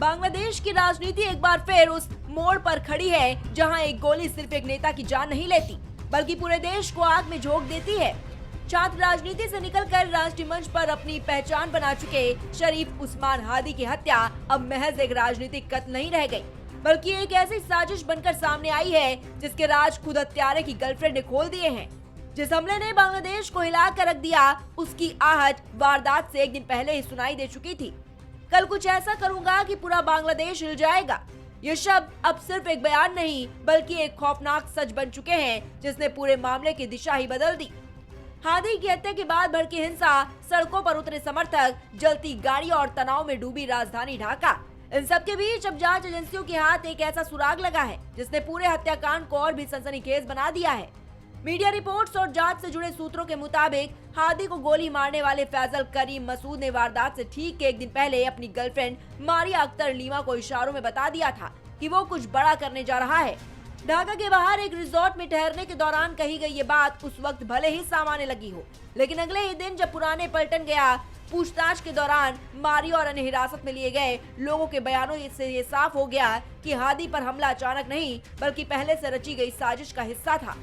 बांग्लादेश की राजनीति एक बार फिर उस मोड़ पर खड़ी है जहां एक गोली सिर्फ एक नेता की जान नहीं लेती बल्कि पूरे देश को आग में झोंक देती है। छात्र राजनीति से निकलकर राष्ट्रीय मंच पर अपनी पहचान बना चुके शरीफ उस्मान हादी की हत्या अब महज एक राजनीतिक कत्ल नहीं रह गई बल्कि एक ऐसी साजिश बनकर सामने आई है जिसके राज खुद हत्यारे की गर्लफ्रेंड ने खोल दिए हैं। जिस हमले ने बांग्लादेश को हिला कर रख दिया उसकी आहट वारदात से एक दिन पहले ही सुनाई दे चुकी थी। कल कुछ ऐसा करूंगा कि पूरा बांग्लादेश हिल जाएगा। ये शब्द अब सिर्फ एक बयान नहीं बल्कि एक खौफनाक सच बन चुके हैं जिसने पूरे मामले की दिशा ही बदल दी। हादी की हत्या के बाद भड़की हिंसा, सड़कों पर उतरे समर्थक, जलती गाड़ी और तनाव में डूबी राजधानी ढाका, इन सब के बीच अब जांच एजेंसियों के हाथ एक ऐसा सुराग लगा है जिसने पूरे हत्याकांड को और भी सनसनीखेज बना दिया है। मीडिया रिपोर्ट्स और जांच से जुड़े सूत्रों के मुताबिक हादी को गोली मारने वाले फैजल करीम मसूद ने वारदात से ठीक एक दिन पहले अपनी गर्लफ्रेंड मारिया अख्तर लीमा को इशारों में बता दिया था कि वो कुछ बड़ा करने जा रहा है। ढाका के बाहर एक रिजॉर्ट में ठहरने के दौरान कही गई ये बात उस वक्त भले ही सामान्य लगी हो, लेकिन अगले ही दिन जब पुराने पलटन गया, पूछताछ के दौरान मारिया और अन्य हिरासत में लिए गए लोगों के बयानों से ये साफ हो गया कि हादी पर हमला अचानक नहीं बल्कि पहले से रची गई साजिश का हिस्सा था।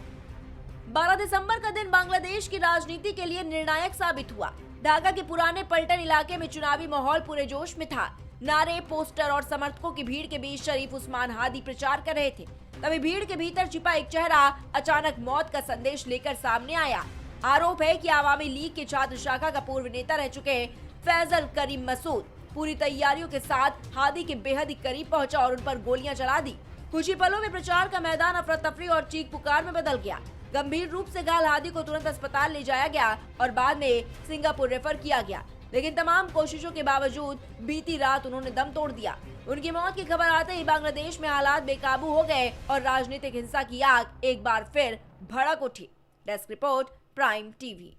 12 दिसंबर का दिन बांग्लादेश की राजनीति के लिए निर्णायक साबित हुआ। ढाका के पुराने पलटन इलाके में चुनावी माहौल पूरे जोश में था। नारे, पोस्टर और समर्थकों की भीड़ के बीच शरीफ उस्मान हादी प्रचार कर रहे थे। तभी भीड़ के भीतर छिपा एक चेहरा अचानक मौत का संदेश लेकर सामने आया। आरोप है कि आवामी लीग के छात्र शाखा का पूर्व नेता रह चुके फैजल करीम मसूद पूरी तैयारियों के साथ हादी के बेहद ही करीब पहुंचा और उन पर गोलियां चला दी। कुछ ही पलों में प्रचार का मैदान अफरा तफरी और चीख पुकार में बदल गया। गंभीर रूप से घायल हादी को तुरंत अस्पताल ले जाया गया और बाद में सिंगापुर रेफर किया गया, लेकिन तमाम कोशिशों के बावजूद बीती रात उन्होंने दम तोड़ दिया। उनकी मौत की खबर आते ही बांग्लादेश में हालात बेकाबू हो गए और राजनीतिक हिंसा की आग एक बार फिर भड़क उठी। Desk report, prime TV.